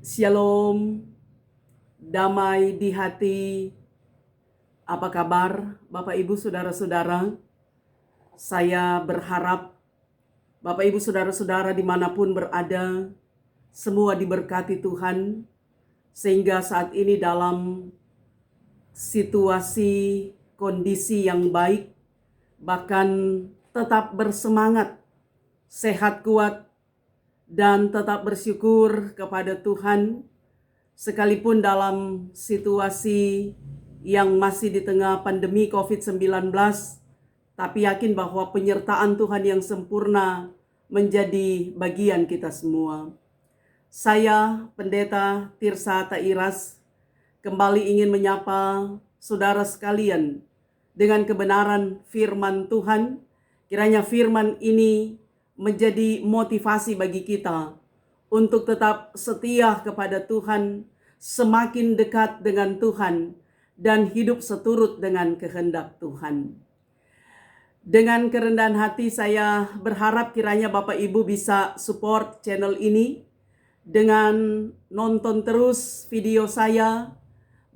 Shalom, damai di hati. Apa kabar Bapak Ibu Saudara-saudara? Saya berharap Bapak Ibu Saudara-saudara dimanapun berada, semua diberkati Tuhan, sehingga saat ini dalam situasi kondisi yang baik, bahkan tetap bersemangat, sehat kuat, dan tetap bersyukur kepada Tuhan, sekalipun dalam situasi yang masih di tengah pandemi COVID-19, tapi yakin bahwa penyertaan Tuhan yang sempurna menjadi bagian kita semua. Saya, Pendeta Tirsa Tairas, kembali ingin menyapa saudara sekalian dengan kebenaran firman Tuhan. Kiranya firman ini menjadi motivasi bagi kita untuk tetap setia kepada Tuhan, semakin dekat dengan Tuhan, dan hidup seturut dengan kehendak Tuhan. Dengan kerendahan hati saya berharap kiranya Bapak Ibu bisa support channel ini dengan nonton terus video saya,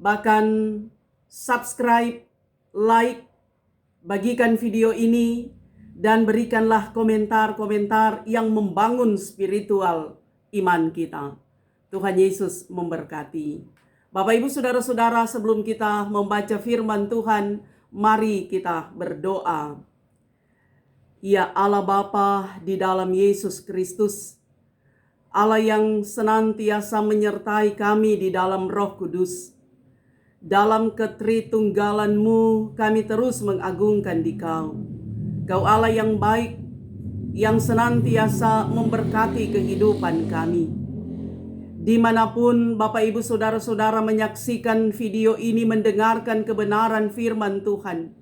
bahkan subscribe, like, bagikan video ini, dan berikanlah komentar-komentar yang membangun spiritual iman kita. Tuhan Yesus memberkati. Bapak Ibu Saudara-saudara, sebelum kita membaca firman Tuhan, mari kita berdoa. Ya Allah Bapa di dalam Yesus Kristus, Allah yang senantiasa menyertai kami di dalam Roh Kudus. Dalam ketritunggalan-Mu kami terus mengagungkan Dikau. Kau Allah yang baik, yang senantiasa memberkati kehidupan kami. Dimanapun Bapak Ibu Saudara-saudara menyaksikan video ini, mendengarkan kebenaran firman Tuhan,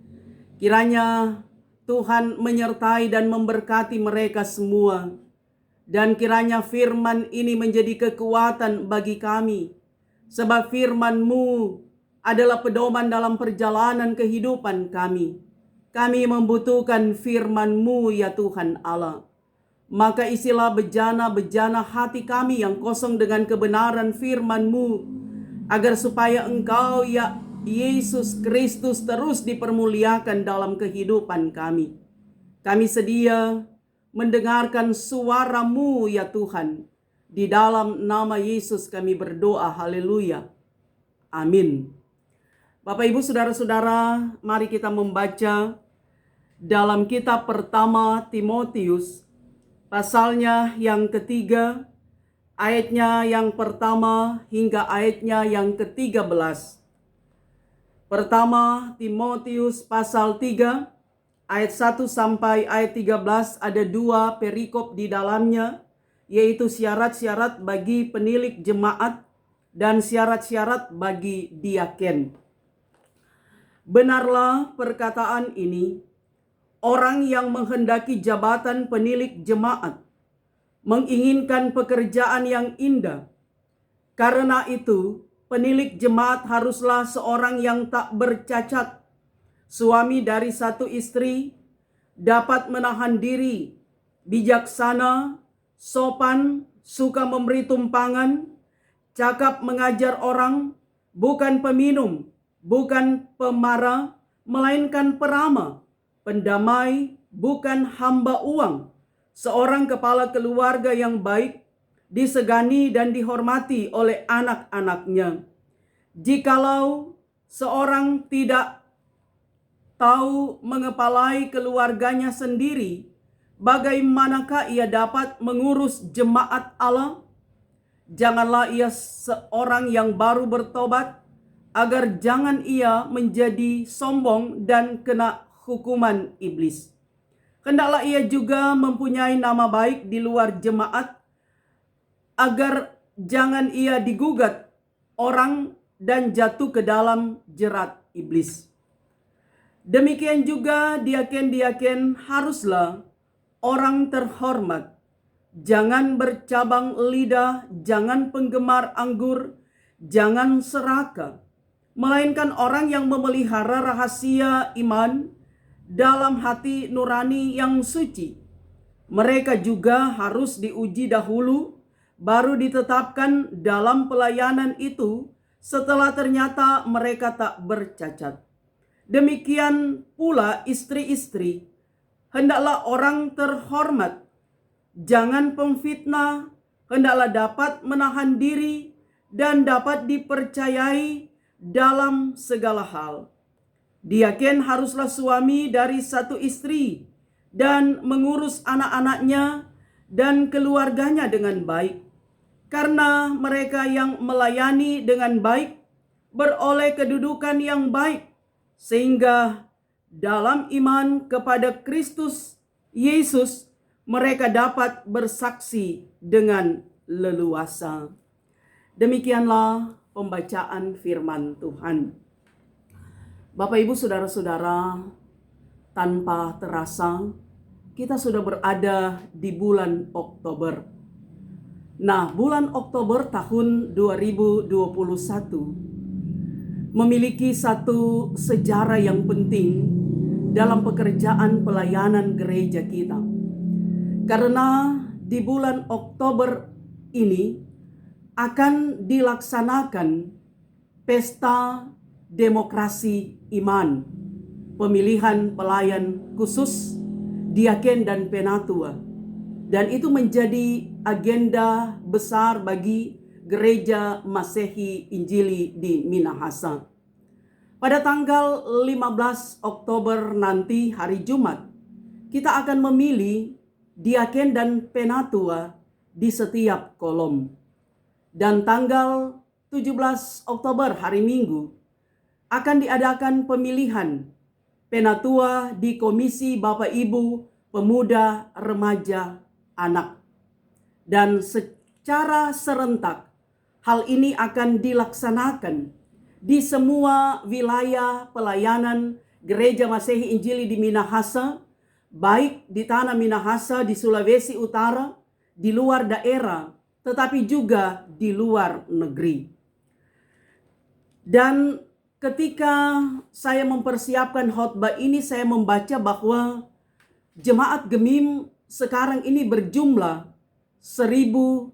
kiranya Tuhan menyertai dan memberkati mereka semua. Dan kiranya firman ini menjadi kekuatan bagi kami, sebab firman-Mu adalah pedoman dalam perjalanan kehidupan kami. Kami membutuhkan firman-Mu ya Tuhan Allah. Maka isilah bejana-bejana hati kami yang kosong dengan kebenaran firman-Mu, agar supaya Engkau ya Yesus Kristus terus dipermuliakan dalam kehidupan kami. Kami sedia mendengarkan suara-Mu ya Tuhan. Di dalam nama Yesus kami berdoa, haleluya, amin. Bapak Ibu Saudara-saudara, mari kita membaca dalam kitab pertama Timotius, pasalnya yang ketiga, ayatnya yang pertama hingga ayatnya yang ke-13. Pertama Timotius pasal 3, ayat 1 sampai ayat 13, ada dua perikop di dalamnya, yaitu syarat-syarat bagi penilik jemaat dan syarat-syarat bagi diaken. Benarlah perkataan ini, orang yang menghendaki jabatan penilik jemaat menginginkan pekerjaan yang indah. Karena itu, penilik jemaat haruslah seorang yang tak bercacat, suami dari satu istri, dapat menahan diri, bijaksana, sopan, suka memberi tumpangan, cakap mengajar orang, bukan peminum, bukan pemarah, melainkan peramah, pendamai, bukan hamba uang, seorang kepala keluarga yang baik, disegani dan dihormati oleh anak-anaknya. Jikalau seorang tidak tahu mengepalai keluarganya sendiri, bagaimanakah ia dapat mengurus jemaat Allah? Janganlah ia seorang yang baru bertobat, agar jangan ia menjadi sombong dan kena hukuman iblis. Hendaklah ia juga mempunyai nama baik di luar jemaat, agar jangan ia digugat orang dan jatuh ke dalam jerat iblis. Demikian juga diaken-diaken haruslah orang terhormat, jangan bercabang lidah, jangan penggemar anggur, jangan serakah, melainkan orang yang memelihara rahasia iman dalam hati nurani yang suci. Mereka juga harus diuji dahulu baru ditetapkan dalam pelayanan itu setelah ternyata mereka tak bercacat. Demikian pula istri-istri, hendaklah orang terhormat, jangan pemfitnah, hendaklah dapat menahan diri dan dapat dipercayai dalam segala hal. Diaken haruslah suami dari satu istri dan mengurus anak-anaknya dan keluarganya dengan baik. Karena mereka yang melayani dengan baik beroleh kedudukan yang baik, sehingga dalam iman kepada Kristus Yesus mereka dapat bersaksi dengan leluasa. Demikianlah pembacaan firman Tuhan. Bapak Ibu Saudara-saudara, tanpa terasa kita sudah berada di bulan Oktober. Nah, bulan Oktober tahun 2021 memiliki satu sejarah yang penting dalam pekerjaan pelayanan gereja kita. Karena di bulan Oktober ini akan dilaksanakan pesta demokrasi iman, pemilihan pelayan khusus, diaken dan penatua. Dan itu menjadi agenda besar bagi Gereja Masehi Injili di Minahasa. Pada tanggal 15 Oktober nanti, hari Jumat, kita akan memilih diaken dan penatua di setiap kolom. Dan tanggal 17 Oktober, hari Minggu, akan diadakan pemilihan penatua di Komisi Bapak Ibu, Pemuda, Remaja, Anak. Dan secara serentak hal ini akan dilaksanakan di semua wilayah pelayanan Gereja Masehi Injili di Minahasa, baik di tanah Minahasa, di Sulawesi Utara, di luar daerah, tetapi juga di luar negeri. Dan ketika saya mempersiapkan khotbah ini, saya membaca bahwa jemaat Gemim sekarang ini berjumlah 1032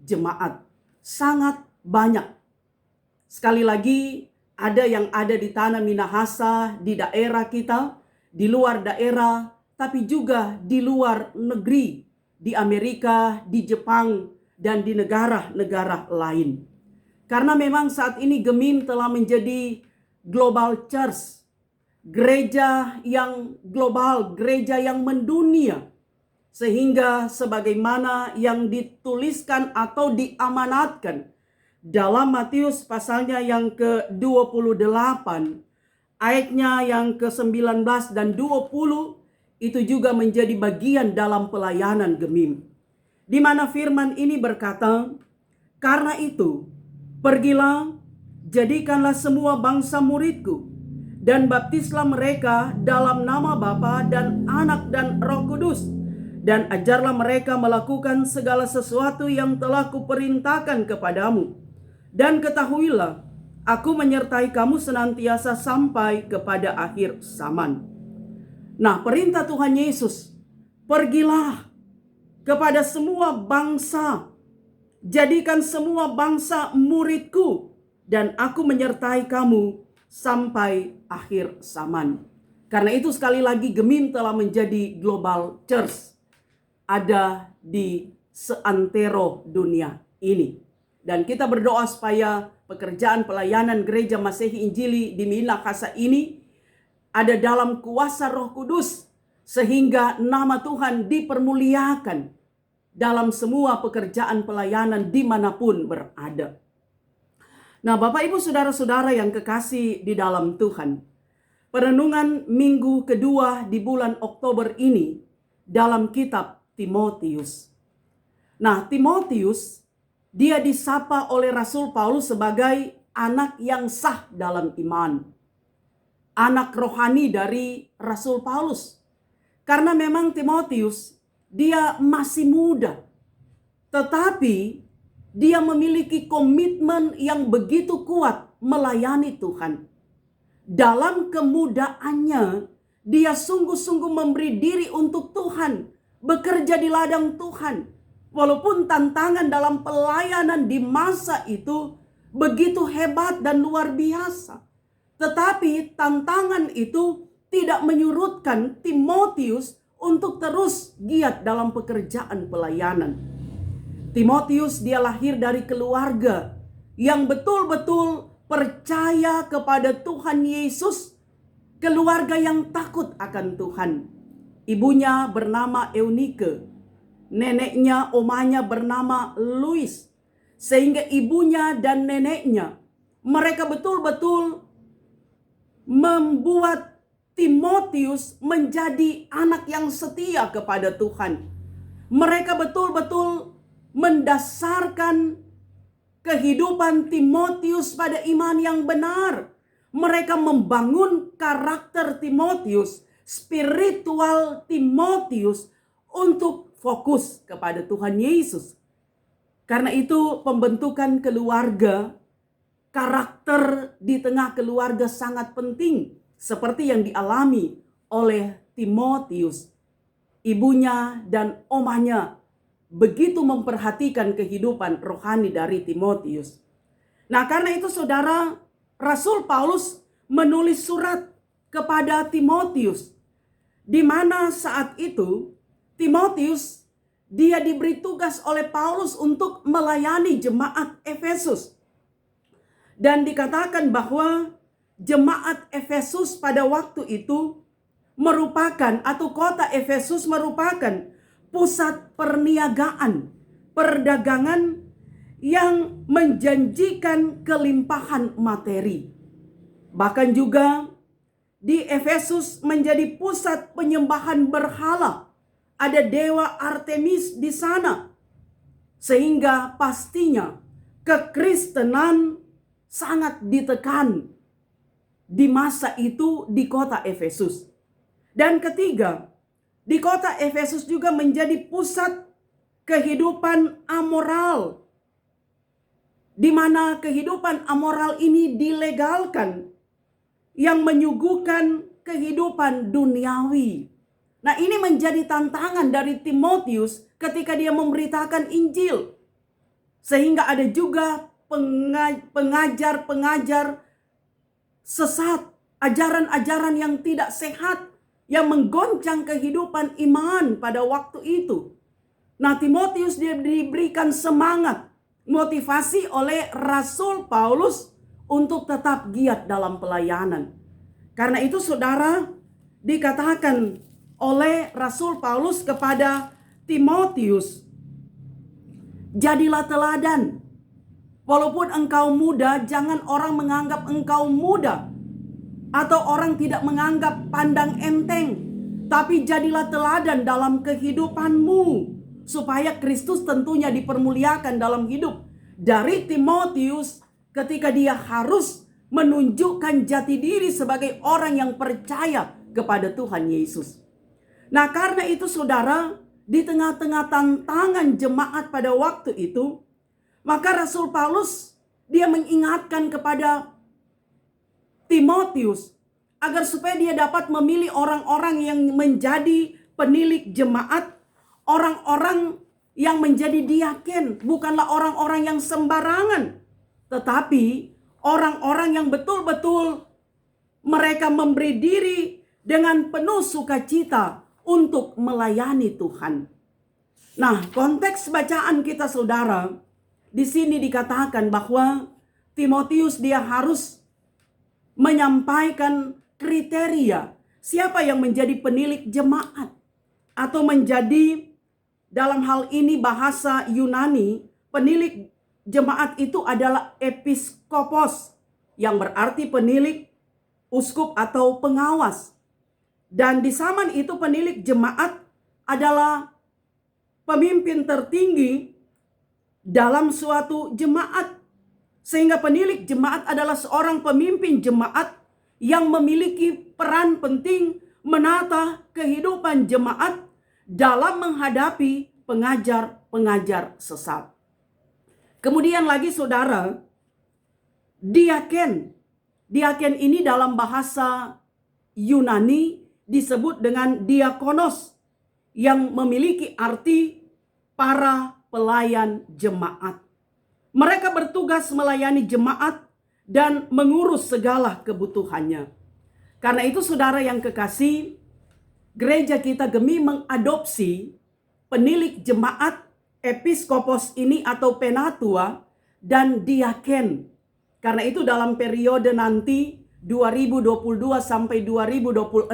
jemaat. Sangat banyak. Sekali lagi, ada yang ada di tanah Minahasa, di daerah kita, di luar daerah, tapi juga di luar negeri, di Amerika, di Jepang, dan di negara-negara lain. Karena memang saat ini Gemim telah menjadi global church, gereja yang global, gereja yang mendunia. Sehingga sebagaimana yang dituliskan atau diamanatkan dalam Matius pasalnya yang ke-28, ayatnya yang ke-19 dan 20, itu juga menjadi bagian dalam pelayanan Gemim. Di mana firman ini berkata, "Karena itu, pergilah, jadikanlah semua bangsa muridku, dan baptislah mereka dalam nama Bapa dan Anak dan Roh Kudus, dan ajarlah mereka melakukan segala sesuatu yang telah kuperintahkan kepadamu. Dan ketahuilah, aku menyertai kamu senantiasa sampai kepada akhir zaman." Nah, perintah Tuhan Yesus, pergilah kepada semua bangsa, jadikan semua bangsa muridku, dan aku menyertai kamu sampai akhir zaman. Karena itu sekali lagi Gemim telah menjadi global church. Ada di seantero dunia ini. Dan kita berdoa supaya pekerjaan pelayanan Gereja Masehi Injili di Minahasa ini ada dalam kuasa Roh Kudus, sehingga nama Tuhan dipermuliakan dalam semua pekerjaan pelayanan dimanapun berada. Nah, Bapak Ibu Saudara-saudara yang kekasih di dalam Tuhan, perenungan minggu kedua di bulan Oktober ini dalam kitab Timotius. Nah, Timotius, dia disapa oleh Rasul Paulus sebagai anak yang sah dalam iman. Anak rohani dari Rasul Paulus. Karena memang Timotius, dia masih muda. Tetapi dia memiliki komitmen yang begitu kuat melayani Tuhan. Dalam kemudaannya, dia sungguh-sungguh memberi diri untuk Tuhan. bekerja di ladang Tuhan. Walaupun tantangan dalam pelayanan di masa itu begitu hebat dan luar biasa, tetapi tantangan itu tidak menyurutkan Timotius untuk terus giat dalam pekerjaan pelayanan. Timotius dia lahir dari keluarga yang betul-betul percaya kepada Tuhan Yesus, keluarga yang takut akan Tuhan. Ibunya bernama Eunike, neneknya, omanya bernama Louis, sehingga ibunya dan neneknya mereka betul-betul membuat Timotius menjadi anak yang setia kepada Tuhan. Mereka betul-betul mendasarkan kehidupan Timotius pada iman yang benar. Mereka membangun karakter Timotius, spiritual Timotius untuk fokus kepada Tuhan Yesus. Karena itu pembentukan keluarga, karakter di tengah keluarga sangat penting. Seperti yang dialami oleh Timotius. Ibunya dan omanya begitu memperhatikan kehidupan rohani dari Timotius. Nah, karena itu saudara, Rasul Paulus menulis surat kepada Timotius, di mana saat itu Timotius dia diberi tugas oleh Paulus untuk melayani jemaat Efesus. Dan dikatakan bahwa jemaat Efesus pada waktu itu merupakan, atau kota Efesus merupakan pusat perniagaan, perdagangan yang menjanjikan kelimpahan materi. Bahkan juga di Efesus menjadi pusat penyembahan berhala. Ada dewa Artemis di sana. Sehingga pastinya kekristenan sangat ditekan di masa itu di kota Efesus. Dan ketiga, di kota Efesus juga menjadi pusat kehidupan amoral, di mana kehidupan amoral ini dilegalkan, yang menyuguhkan kehidupan duniawi. Nah, ini menjadi tantangan dari Timotius ketika dia memberitakan Injil. Sehingga ada juga pengajar-pengajar sesat, ajaran-ajaran yang tidak sehat, yang menggoncang kehidupan iman pada waktu itu. Nah, Timotius dia diberikan semangat, motivasi oleh Rasul Paulus untuk tetap giat dalam pelayanan. Karena itu saudara, dikatakan oleh Rasul Paulus kepada Timotius, jadilah teladan. Walaupun engkau muda, jangan orang menganggap engkau muda, atau orang tidak menganggap pandang enteng. Tapi jadilah teladan dalam kehidupanmu, supaya Kristus tentunya dipermuliakan dalam hidup. Dari Timotius ketika dia harus menunjukkan jati diri sebagai orang yang percaya kepada Tuhan Yesus. Nah, karena itu saudara, di tengah-tengah tantangan jemaat pada waktu itu, maka Rasul Paulus dia mengingatkan kepada Timotius agar supaya dia dapat memilih orang-orang yang menjadi penilik jemaat, orang-orang yang menjadi diaken, bukanlah orang-orang yang sembarangan, tetapi orang-orang yang betul-betul mereka memberi diri dengan penuh sukacita untuk melayani Tuhan. Nah, konteks bacaan kita saudara, di sini dikatakan bahwa Timotius dia harus menyampaikan kriteria siapa yang menjadi penilik jemaat, atau menjadi, dalam hal ini bahasa Yunani, penilik jemaat itu adalah episkopos, yang berarti penilik, uskup atau pengawas. Dan di zaman itu penilik jemaat adalah pemimpin tertinggi dalam suatu jemaat. Sehingga penilik jemaat adalah seorang pemimpin jemaat yang memiliki peran penting menata kehidupan jemaat dalam menghadapi pengajar-pengajar sesat. Kemudian lagi saudara, diaken. Diaken ini dalam bahasa Yunani disebut dengan diakonos, yang memiliki arti para pelayan jemaat. Mereka bertugas melayani jemaat dan mengurus segala kebutuhannya. Karena itu saudara yang kekasih, gereja kita Gemi mengadopsi penilik jemaat, episkopos ini atau penatua dan diaken. Karena itu dalam periode nanti 2022 sampai 2026,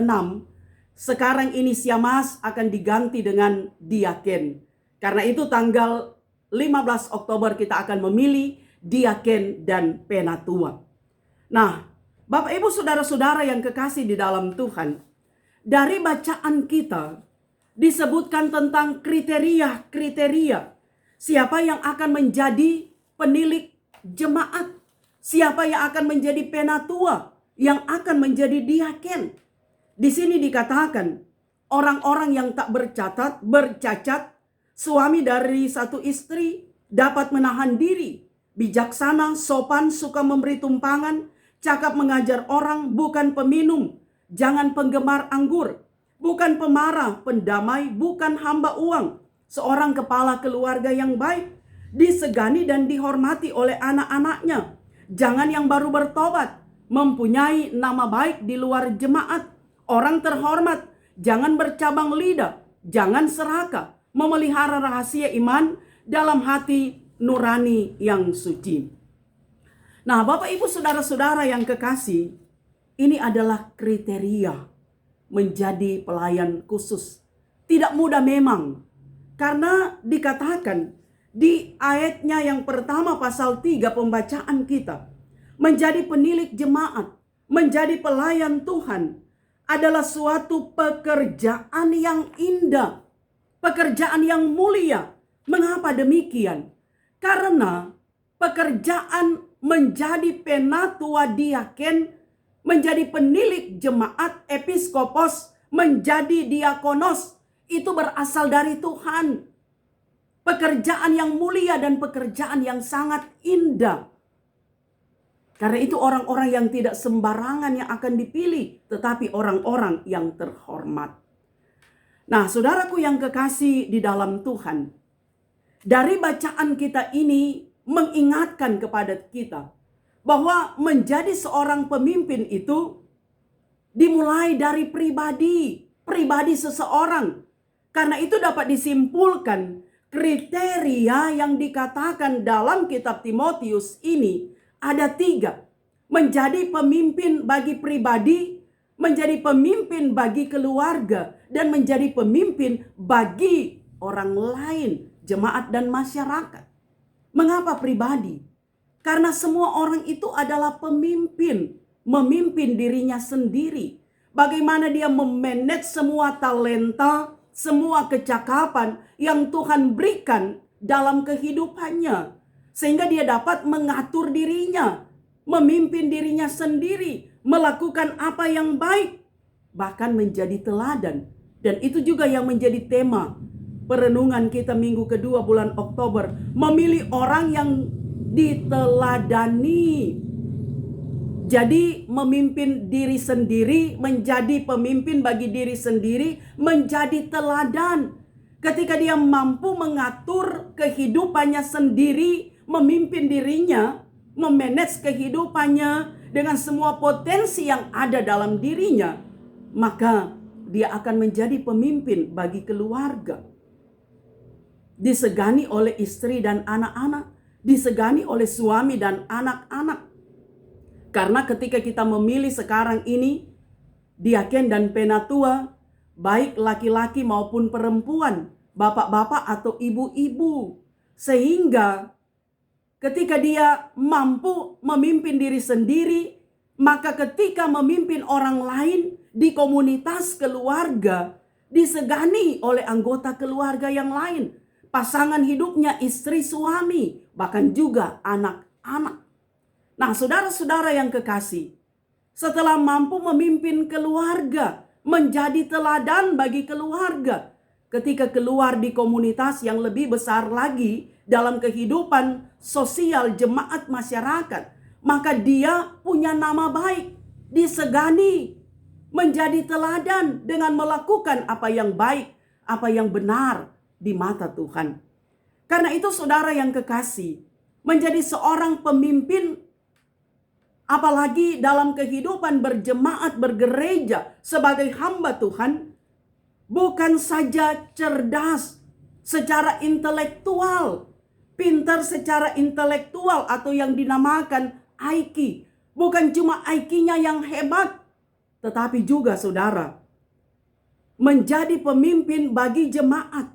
sekarang ini Siamas akan diganti dengan diaken. Karena itu tanggal 15 Oktober kita akan memilih diaken dan penatua. Nah, Bapak Ibu saudara-saudara yang kekasih di dalam Tuhan, dari bacaan kita disebutkan tentang kriteria siapa yang akan menjadi penilik jemaat, siapa yang akan menjadi penatua, yang akan menjadi diaken. Di sini dikatakan orang-orang yang tak bercacat, suami dari satu istri, dapat menahan diri, bijaksana, sopan, suka memberi tumpangan, cakap mengajar orang, bukan peminum, jangan penggemar anggur, bukan pemarah, pendamai, bukan hamba uang, seorang kepala keluarga yang baik, disegani dan dihormati oleh anak-anaknya, jangan yang baru bertobat, mempunyai nama baik di luar jemaat, orang terhormat, jangan bercabang lidah, jangan serakah, memelihara rahasia iman dalam hati nurani yang suci. Nah, Bapak Ibu saudara-saudara yang kekasih, ini adalah kriteria menjadi pelayan khusus. Tidak mudah memang, karena dikatakan di ayatnya yang pertama pasal 3 pembacaan kita, menjadi penilik jemaat, menjadi pelayan Tuhan adalah suatu pekerjaan yang indah, pekerjaan yang mulia. Mengapa demikian? Karena pekerjaan menjadi penatua diaken, menjadi penilik jemaat, episkopos, menjadi diakonos, itu berasal dari Tuhan. Pekerjaan yang mulia dan pekerjaan yang sangat indah. Karena itu orang-orang yang tidak sembarangan yang akan dipilih, tetapi orang-orang yang terhormat. Nah, saudaraku yang kekasih di dalam Tuhan, dari bacaan kita ini mengingatkan kepada kita bahwa menjadi seorang pemimpin itu dimulai dari pribadi seseorang. Karena itu dapat disimpulkan kriteria yang dikatakan dalam kitab Timotius ini ada 3. Menjadi pemimpin bagi pribadi, menjadi pemimpin bagi keluarga, dan menjadi pemimpin bagi orang lain, jemaat dan masyarakat. Mengapa pribadi? Karena semua orang itu adalah pemimpin, memimpin dirinya sendiri. Bagaimana dia memanage semua talenta, semua kecakapan yang Tuhan berikan dalam kehidupannya. Sehingga dia dapat mengatur dirinya, memimpin dirinya sendiri, melakukan apa yang baik, bahkan menjadi teladan. Dan itu juga yang menjadi tema perenungan kita minggu kedua bulan Oktober. Memilih orang yang diteladani. Jadi memimpin diri sendiri, menjadi pemimpin bagi diri sendiri, menjadi teladan. Ketika dia mampu mengatur kehidupannya sendiri, memimpin dirinya, memanage kehidupannya dengan semua potensi yang ada dalam dirinya, maka dia akan menjadi pemimpin bagi keluarga. Disegani oleh istri dan anak-anak, disegani oleh suami dan anak-anak. Karena ketika kita memilih sekarang ini diaken dan penatua, baik laki-laki maupun perempuan, bapak-bapak atau ibu-ibu, sehingga ketika dia mampu memimpin diri sendiri, maka ketika memimpin orang lain di komunitas keluarga, disegani oleh anggota keluarga yang lain, pasangan hidupnya, istri, suami, bahkan juga anak-anak. Nah, saudara-saudara yang kekasih, setelah mampu memimpin keluarga, menjadi teladan bagi keluarga, ketika keluar di komunitas yang lebih besar lagi dalam kehidupan sosial jemaat masyarakat, maka dia punya nama baik, disegani, menjadi teladan dengan melakukan apa yang baik, apa yang benar di mata Tuhan. Karena itu saudara yang kekasih, menjadi seorang pemimpin, apalagi dalam kehidupan berjemaat, bergereja sebagai hamba Tuhan, bukan saja cerdas secara intelektual, pintar secara intelektual atau yang dinamakan IQ. Bukan cuma IQ-nya yang hebat, tetapi juga saudara, menjadi pemimpin bagi jemaat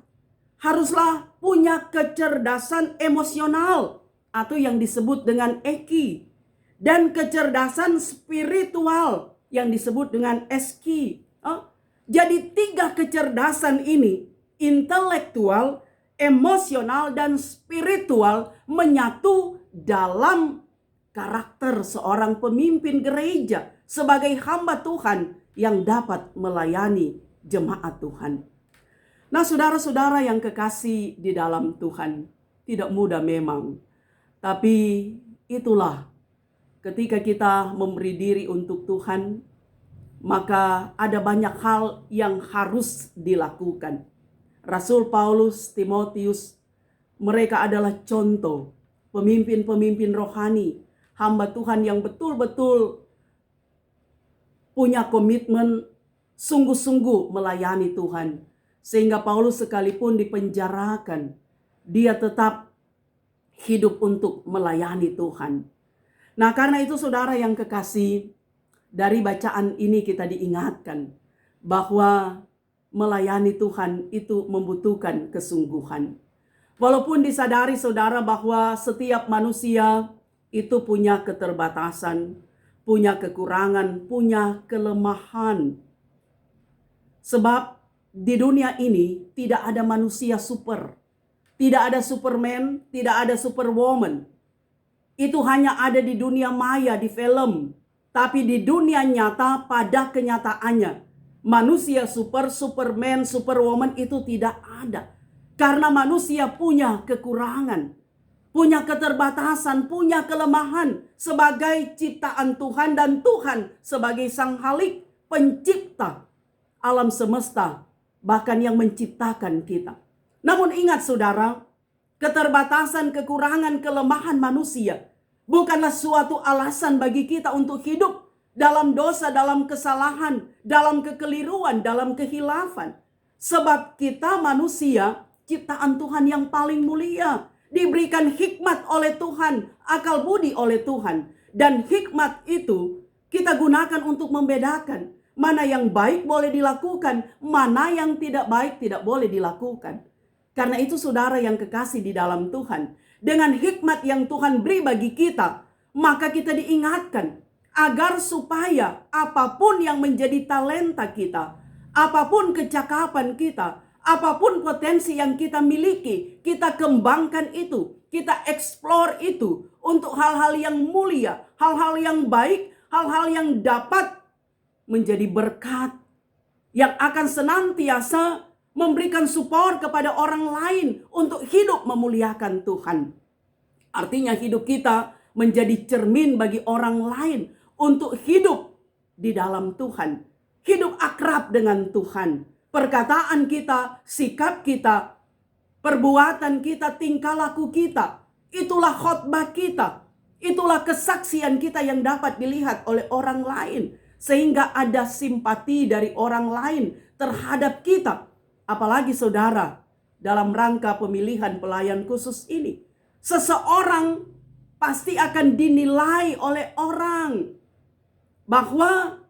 haruslah punya kecerdasan emosional atau yang disebut dengan EQ, dan kecerdasan spiritual yang disebut dengan SQ. Jadi 3 kecerdasan ini, intelektual, emosional, dan spiritual, menyatu dalam karakter seorang pemimpin gereja sebagai hamba Tuhan yang dapat melayani jemaat Tuhan. Nah, saudara-saudara yang kekasih di dalam Tuhan, tidak mudah memang. Tapi itulah, ketika kita memberi diri untuk Tuhan, maka ada banyak hal yang harus dilakukan. Rasul Paulus, Timotius, mereka adalah contoh pemimpin-pemimpin rohani, hamba Tuhan yang betul-betul punya komitmen sungguh-sungguh melayani Tuhan. Sehingga Paulus sekalipun dipenjarakan, dia tetap hidup untuk melayani Tuhan. Nah, karena itu saudara yang kekasih, dari bacaan ini kita diingatkan bahwa melayani Tuhan itu membutuhkan kesungguhan. Walaupun disadari saudara bahwa setiap manusia itu punya keterbatasan, punya kekurangan, punya kelemahan. Sebab di dunia ini tidak ada manusia super. Tidak ada Superman, tidak ada Superwoman. Itu hanya ada di dunia maya, di film. Tapi di dunia nyata, pada kenyataannya, manusia super, Superman, Superwoman itu tidak ada. Karena manusia punya kekurangan, punya keterbatasan, punya kelemahan sebagai ciptaan Tuhan, dan Tuhan sebagai Sang Khalik, pencipta alam semesta, bahkan yang menciptakan kita. Namun ingat saudara, keterbatasan, kekurangan, kelemahan manusia bukanlah suatu alasan bagi kita untuk hidup dalam dosa, dalam kesalahan, dalam kekeliruan, dalam kehilafan. Sebab kita manusia, ciptaan Tuhan yang paling mulia, diberikan hikmat oleh Tuhan, akal budi oleh Tuhan. Dan hikmat itu kita gunakan untuk membedakan mana yang baik boleh dilakukan, mana yang tidak baik tidak boleh dilakukan. Karena itu saudara yang kekasih di dalam Tuhan, dengan hikmat yang Tuhan beri bagi kita, maka kita diingatkan agar supaya apapun yang menjadi talenta kita, apapun kecakapan kita, apapun potensi yang kita miliki, kita kembangkan itu, kita eksplor itu untuk hal-hal yang mulia, hal-hal yang baik, hal-hal yang dapat menjadi berkat yang akan senantiasa memberikan support kepada orang lain untuk hidup memuliakan Tuhan. Artinya hidup kita menjadi cermin bagi orang lain untuk hidup di dalam Tuhan, hidup akrab dengan Tuhan. Perkataan kita, sikap kita, perbuatan kita, tingkah laku kita, itulah khotbah kita, itulah kesaksian kita yang dapat dilihat oleh orang lain. Sehingga ada simpati dari orang lain terhadap kita. Apalagi saudara, dalam rangka pemilihan pelayan khusus ini, seseorang pasti akan dinilai oleh orang bahwa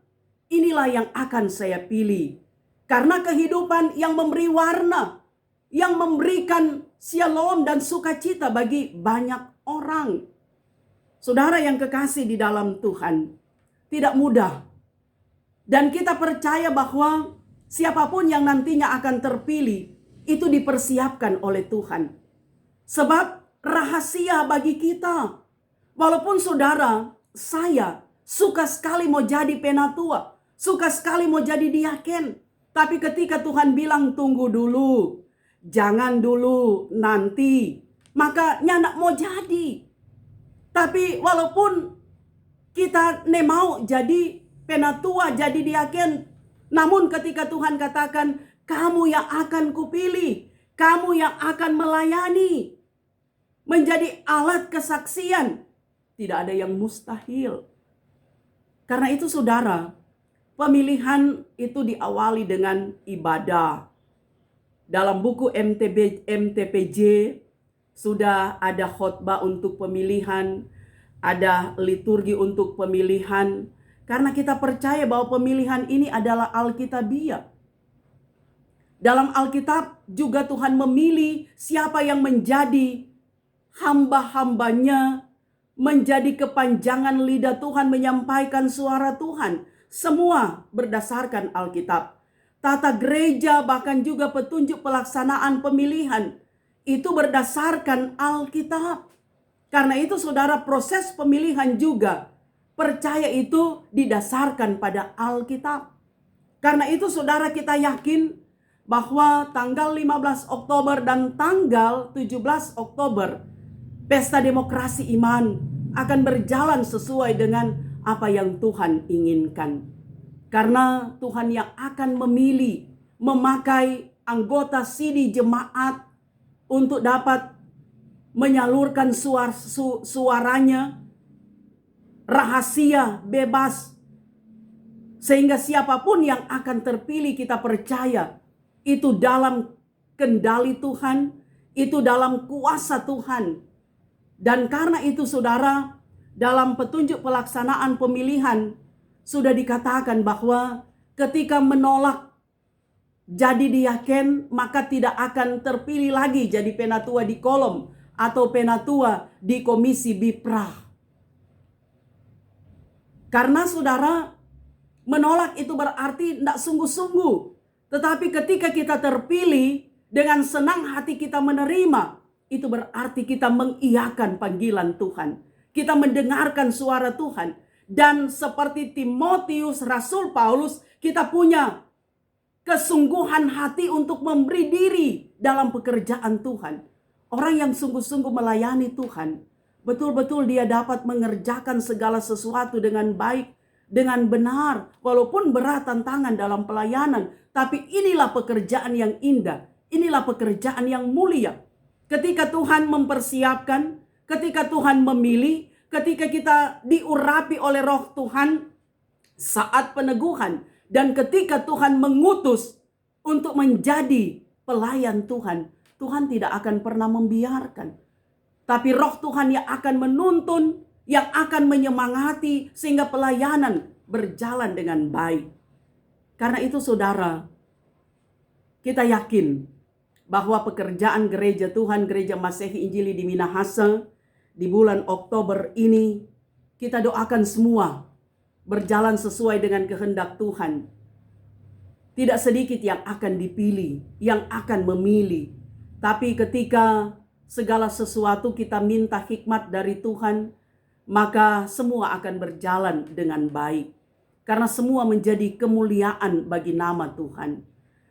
inilah yang akan saya pilih. Karena kehidupan yang memberi warna, yang memberikan shalom dan sukacita bagi banyak orang. Saudara yang kekasih di dalam Tuhan, tidak mudah. Dan kita percaya bahwa siapapun yang nantinya akan terpilih, itu dipersiapkan oleh Tuhan. Sebab rahasia bagi kita. Walaupun saudara, saya suka sekali mau jadi penatua, suka sekali mau jadi diaken. Tapi ketika Tuhan bilang tunggu dulu, jangan dulu, nanti, maka nyanak mau jadi. Tapi walaupun kita mau jadi penatua, jadi diaken, namun ketika Tuhan katakan kamu yang akan kupilih, kamu yang akan melayani, menjadi alat kesaksian. Tidak ada yang mustahil. Karena itu saudara, pemilihan itu diawali dengan ibadah. Dalam buku MTPJ sudah ada khotbah untuk pemilihan, ada liturgi untuk pemilihan. Karena kita percaya bahwa pemilihan ini adalah alkitabiah. Dalam Alkitab juga Tuhan memilih siapa yang menjadi hamba-hambanya, menjadi kepanjangan lidah Tuhan, menyampaikan suara Tuhan. Semua berdasarkan Alkitab. Tata gereja bahkan juga petunjuk pelaksanaan pemilihan itu berdasarkan Alkitab. Karena itu saudara, proses pemilihan juga percaya itu didasarkan pada Alkitab. Karena itu saudara, kita yakin bahwa tanggal 15 Oktober dan tanggal 17 Oktober Pesta Demokrasi Iman akan berjalan sesuai dengan apa yang Tuhan inginkan. Karena Tuhan yang akan memilih, memakai anggota sidi jemaat untuk dapat menyalurkan suaranya rahasia, bebas. Sehingga siapapun yang akan terpilih, kita percaya itu dalam kendali Tuhan, itu dalam kuasa Tuhan. Dan karena itu saudara, dalam petunjuk pelaksanaan pemilihan sudah dikatakan bahwa ketika menolak jadi diaken, maka tidak akan terpilih lagi jadi penatua di kolom atau penatua di komisi biprah. Karena saudara, menolak itu berarti tidak sungguh-sungguh. Tetapi ketika kita terpilih dengan senang hati kita menerima, itu berarti kita mengiyakan panggilan Tuhan. Kita mendengarkan suara Tuhan. Dan seperti Timotius, Rasul Paulus, kita punya kesungguhan hati untuk memberi diri dalam pekerjaan Tuhan. Orang yang sungguh-sungguh melayani Tuhan, betul-betul dia dapat mengerjakan segala sesuatu dengan baik, dengan benar. Walaupun berat tantangan dalam pelayanan, tapi inilah pekerjaan yang indah. Inilah pekerjaan yang mulia. Ketika Tuhan mempersiapkan, ketika Tuhan memilih, ketika kita diurapi oleh Roh Tuhan saat peneguhan, dan ketika Tuhan mengutus untuk menjadi pelayan Tuhan, Tuhan tidak akan pernah membiarkan. Tapi Roh Tuhan yang akan menuntun, yang akan menyemangati sehingga pelayanan berjalan dengan baik. Karena itu saudara, kita yakin bahwa pekerjaan gereja Tuhan, Gereja Masehi Injili di Minahasa, di bulan Oktober ini, kita doakan semua berjalan sesuai dengan kehendak Tuhan. Tidak sedikit yang akan dipilih, yang akan memilih. Tapi ketika segala sesuatu kita minta hikmat dari Tuhan, maka semua akan berjalan dengan baik. Karena semua menjadi kemuliaan bagi nama Tuhan.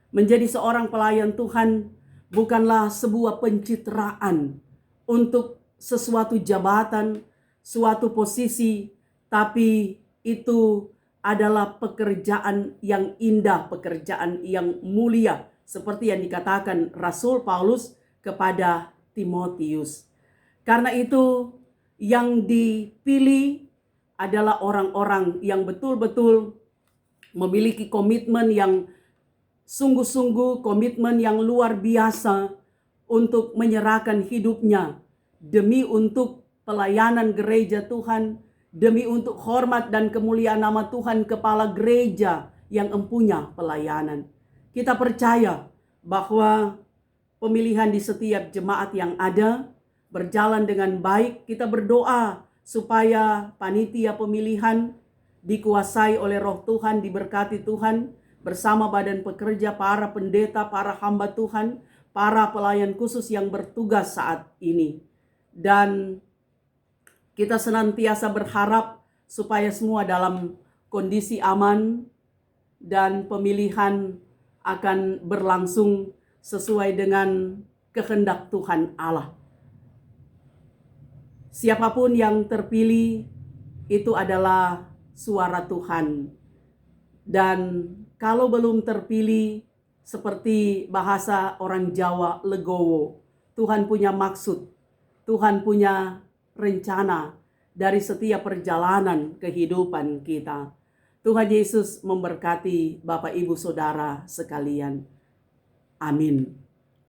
Menjadi seorang pelayan Tuhan bukanlah sebuah pencitraan untuk sesuatu jabatan, suatu posisi, tapi itu adalah pekerjaan yang indah, pekerjaan yang mulia, seperti yang dikatakan Rasul Paulus kepada Timotius. Karena itu yang dipilih adalah orang-orang yang betul-betul memiliki komitmen yang sungguh-sungguh, komitmen yang luar biasa untuk menyerahkan hidupnya demi untuk pelayanan gereja Tuhan, demi untuk hormat dan kemuliaan nama Tuhan, kepala gereja yang empunya pelayanan. Kita percaya bahwa pemilihan di setiap jemaat yang ada berjalan dengan baik. Kita berdoa supaya panitia pemilihan dikuasai oleh Roh Tuhan, diberkati Tuhan, bersama badan pekerja, para pendeta, para hamba Tuhan, para pelayan khusus yang bertugas saat ini. Dan kita senantiasa berharap supaya semua dalam kondisi aman dan pemilihan akan berlangsung sesuai dengan kehendak Tuhan Allah. Siapapun yang terpilih itu adalah suara Tuhan. Dan kalau belum terpilih, seperti bahasa orang Jawa, legowo. Tuhan punya maksud, Tuhan punya rencana dari setiap perjalanan kehidupan kita. Tuhan Yesus memberkati Bapak Ibu Saudara sekalian. Amin.